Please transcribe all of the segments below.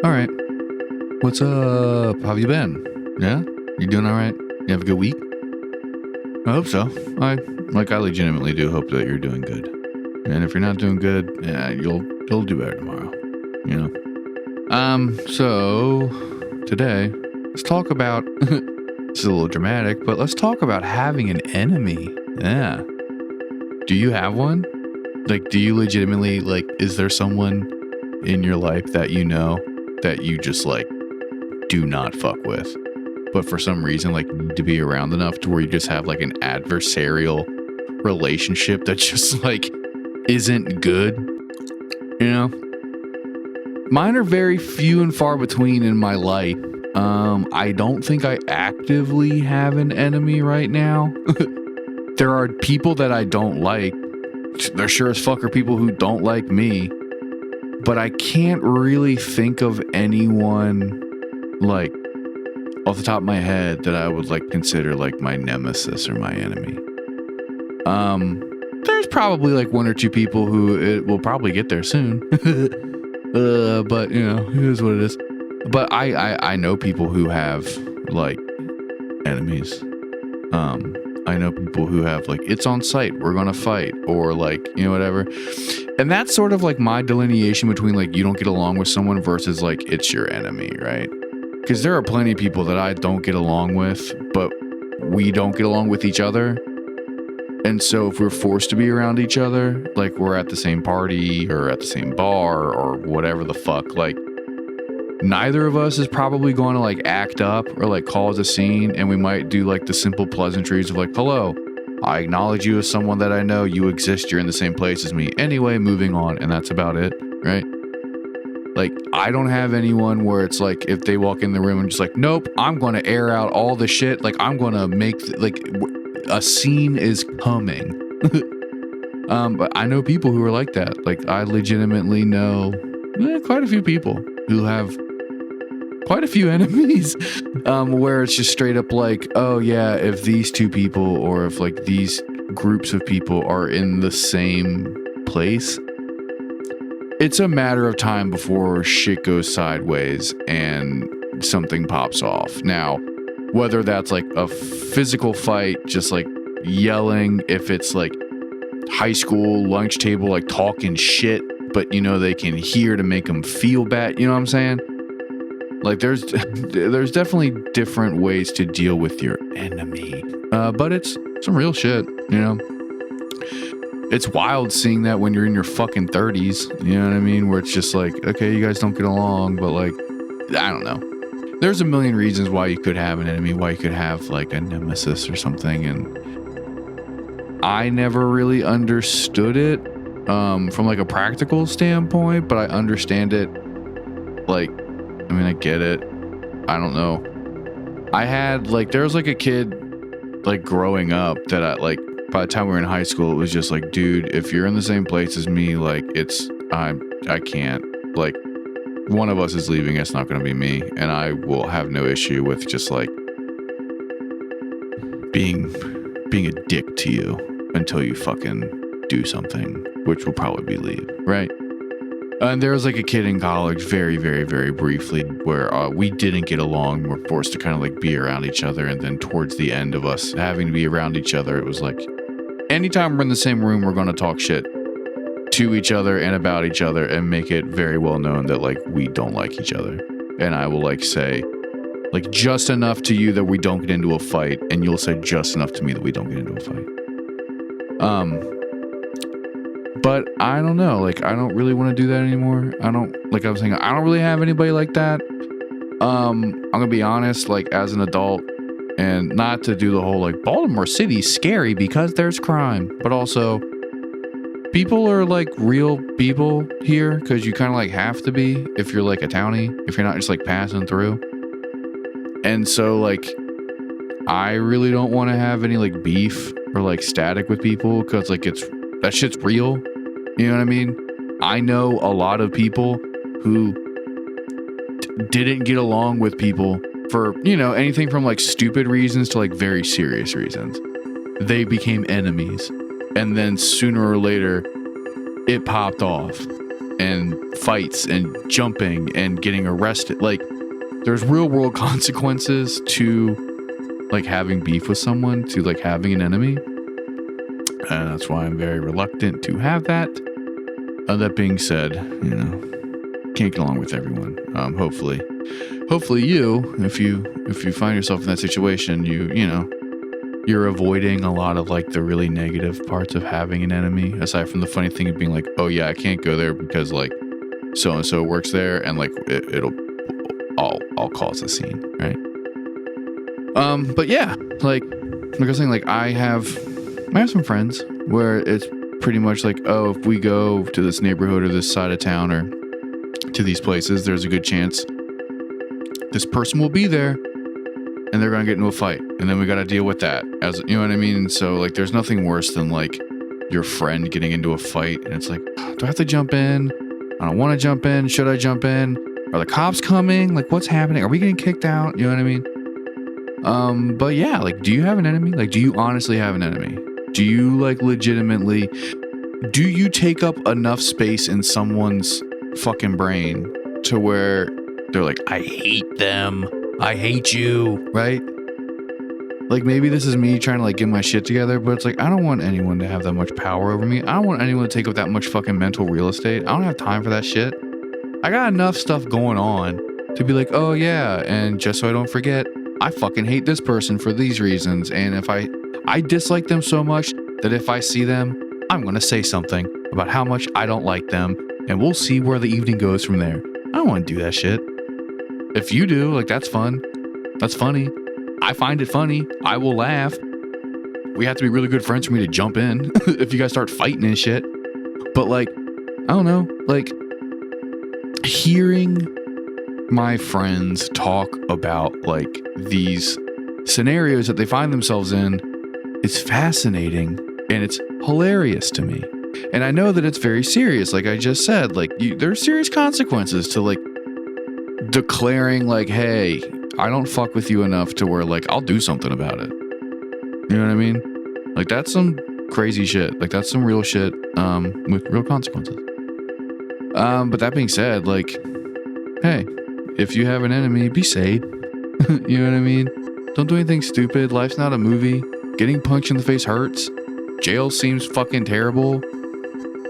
All right. What's up? How have you been? Yeah? You doing all right? You have a good week? I hope so. I legitimately do hope that you're doing good. And if you're not doing good, yeah, you'll do better tomorrow. You know? So today, let's talk about this is a little dramatic, but let's talk about having an enemy. Yeah. Do you have one? Like, do you legitimately, like, is there someone in your life that you know that you just, like, do not fuck with, but for some reason, like, need to be around enough to where you just have, like, an adversarial relationship that just, like, isn't good? You know? Mine are very few and far between in my life. I don't think I actively have an enemy right now. There are people that I don't like. There sure as fuck are people who don't like me. But I can't really think of anyone, like, off the top of my head that I would, like, consider, like, my nemesis or my enemy. There's probably, like, one or two people who it will probably get there soon. But, you know, it is what it is. But I know people who have, like, enemies. I know people who have, like, it's on sight, we're gonna fight, or, like, you know, whatever. And that's sort of like my delineation between, like, you don't get along with someone versus, like, it's your enemy, right? Because there are plenty of people that I don't get along with, but we don't get along with each other. And so if we're forced to be around each other, like, we're at the same party or at the same bar or whatever the fuck, like, neither of us is probably going to, like, act up or, like, cause a scene, and we might do, like, the simple pleasantries of, like, hello, I acknowledge you as someone that I know, you exist, you're in the same place as me. Anyway, moving on, and that's about it, right? Like, I don't have anyone where it's like, if they walk in the room and just like, nope, I'm going to air out all the shit, like, I'm going to make, like, a scene is coming. But I know people who are like that. Like, I legitimately know quite a few people who have quite a few enemies, where it's just straight up like, oh yeah, if these two people or if, like, these groups of people are in the same place, it's a matter of time before shit goes sideways and something pops off. Now, whether that's, like, a physical fight, just, like, yelling, if it's, like, high school lunch table, like, talking shit, but, you know, they can hear to make them feel bad, you know what I'm saying? Like, there's definitely different ways to deal with your enemy. But it's some real shit, you know? It's wild seeing that when you're in your fucking 30s, you know what I mean? Where it's just like, okay, you guys don't get along, but, like, I don't know. There's a million reasons why you could have an enemy, why you could have, like, a nemesis or something, and I never really understood it from, like, a practical standpoint, but I understand it, like, I mean, I get it. I don't know. I had, like, there was, like, a kid, like, growing up that I, like, by the time we were in high school, it was just like, dude, if you're in the same place as me, like, I can't, like, one of us is leaving, it's not going to be me, and I will have no issue with just, like, being a dick to you until you fucking do something, which will probably be leave, right? And there was, like, a kid in college very, very, very briefly where we didn't get along. We're forced to kind of, like, be around each other. And then towards the end of us having to be around each other, it was like, anytime we're in the same room, we're going to talk shit to each other and about each other and make it very well known that, like, we don't like each other. And I will, like, say, like, just enough to you that we don't get into a fight. And you'll say just enough to me that we don't get into a fight. But I don't know, like, I don't really want to do that anymore. I don't, like I was saying, I don't really have anybody like that. I'm gonna be honest, like, as an adult, and not to do the whole, like, Baltimore City's scary because there's crime, but also people are, like, real people here because you kind of, like, have to be if you're, like, a townie, if you're not just, like, passing through. And so, like, I really don't want to have any, like, beef or, like, static with people because, like, that shit's real. You know what I mean? I know a lot of people who didn't get along with people for, you know, anything from, like, stupid reasons to, like, very serious reasons. They became enemies. And then sooner or later, it popped off. and fights and jumping and getting arrested. Like, there's real world consequences to like having beef with someone, to like having an enemy. And that's why I'm very reluctant to have that. That being said, can't get along with everyone. Hopefully you, if you find yourself in that situation, you're avoiding a lot of like the really negative parts of having an enemy, aside from the funny thing of being like, oh yeah, I can't go there because like so and so works there, and like it'll all cause a scene, right? But yeah, like I was saying, like I have some friends where it's pretty much like, oh, if we go to this neighborhood or this side of town or to these places, there's a good chance this person will be there and they're going to get into a fight. And then we got to deal with that, as you know what I mean? So like, there's nothing worse than like your friend getting into a fight and it's like, do I have to jump in? I don't want to jump in. Should I jump in? Are the cops coming? Like, what's happening? Are we getting kicked out? You know what I mean? But yeah, like, do you have an enemy? Like, do you honestly have an enemy? Do you like legitimately, do you take up enough space in someone's fucking brain to where they're like, I hate them. I hate you, right? Like, maybe this is me trying to like get my shit together, but it's like, I don't want anyone to have that much power over me. I don't want anyone to take up that much fucking mental real estate. I don't have time for that shit. I got enough stuff going on to be like, oh yeah, and just so I don't forget, I fucking hate this person for these reasons. And if I dislike them so much that if I see them, I'm going to say something about how much I don't like them, and we'll see where the evening goes from there. I don't want to do that shit. If you do, like, that's fun. That's funny. I find it funny. I will laugh. We have to be really good friends for me to jump in if you guys start fighting and shit. But like, I don't know, like hearing my friends talk about like these scenarios that they find themselves in, it's fascinating and it's hilarious to me. And I know that it's very serious. Like I just said, like there's serious consequences to like declaring like, hey, I don't fuck with you enough to where like I'll do something about it. You know what I mean? Like that's some crazy shit. Like that's some real shit with real consequences. But that being said, like, hey, if you have an enemy, be safe. You know what I mean? Don't do anything stupid. Life's not a movie. Getting punched in the face hurts. Jail seems fucking terrible.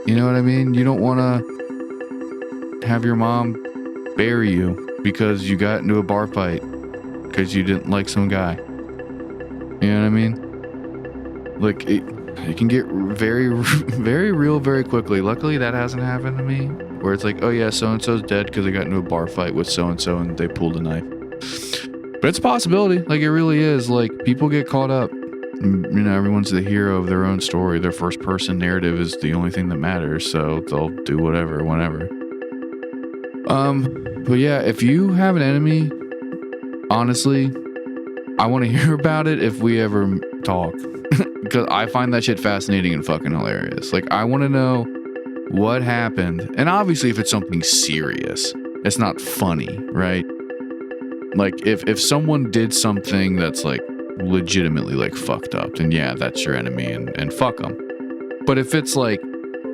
You know what I mean? You don't want to have your mom bury you because you got into a bar fight because you didn't like some guy. You know what I mean? Like, it can get very, very real very quickly. Luckily, that hasn't happened to me. Where it's like, oh yeah, so-and-so's dead because they got into a bar fight with so-and-so and they pulled a knife. But it's a possibility. Like, it really is. Like, people get caught up. You know, everyone's the hero of their own story. Their first person narrative is the only thing that matters. So they'll do whatever, whenever. But yeah, if you have an enemy, honestly, I want to hear about it if we ever talk. Because I find that shit fascinating and fucking hilarious. Like, I want to know what happened. And obviously, if it's something serious, it's not funny, right? Like, if someone did something that's, like, legitimately, like, fucked up, then yeah, that's your enemy and fuck them. But if it's, like,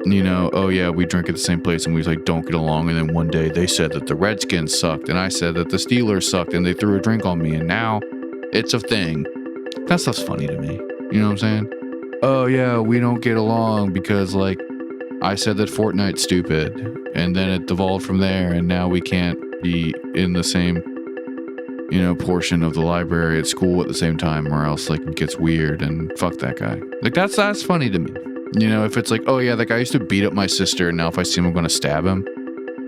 you know, oh yeah, we drink at the same place and we, like, don't get along, and then one day they said that the Redskins sucked, and I said that the Steelers sucked, and they threw a drink on me, and now it's a thing. That stuff's funny to me. You know what I'm saying? Oh yeah, we don't get along because like I said that Fortnite's stupid, and then it devolved from there, and now we can't be in the same, you know, portion of the library at school at the same time, or else like it gets weird, and fuck that guy. Like that's funny to me. You know, if it's like, oh yeah, that guy used to beat up my sister, and now if I see him, I'm gonna stab him.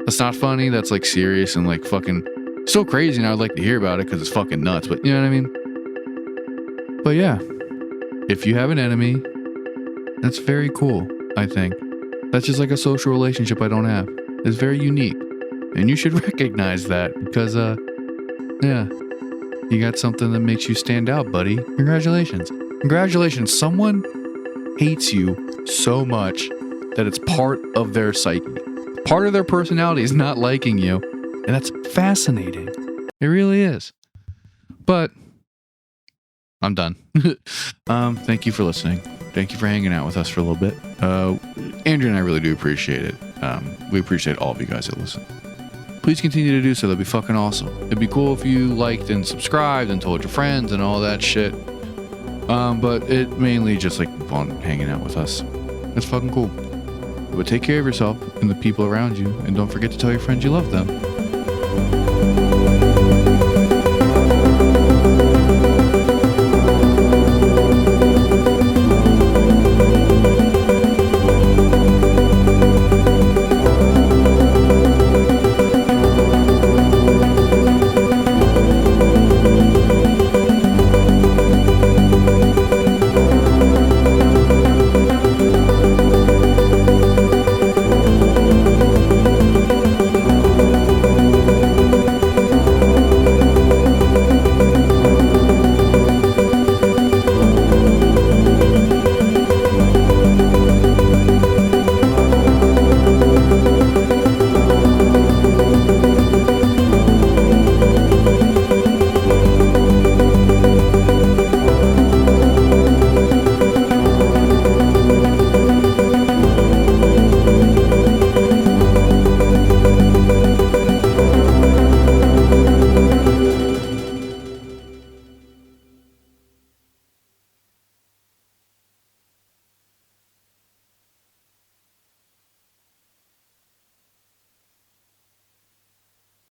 That's not funny. That's like serious and like fucking still crazy, and I'd like to hear about it because it's fucking nuts. But you know what I mean? But yeah. If you have an enemy, that's very cool, I think. That's just like a social relationship I don't have. It's very unique. And you should recognize that because, yeah, you got something that makes you stand out, buddy. Congratulations. Congratulations. Someone hates you so much that it's part of their psyche. Part of their personality is not liking you. And that's fascinating. It really is. But I'm done. Thank you for listening. thank you for hanging out with us for a little bit. Andrew and I really do appreciate it. We appreciate all of you guys that listen. Please continue to do so. That'd be fucking awesome. It'd be cool if you liked and subscribed and told your friends and all that shit. But it mainly just like fun hanging out with us. That's fucking cool. But take care of yourself and the people around you, and don't forget to tell your friends you love them.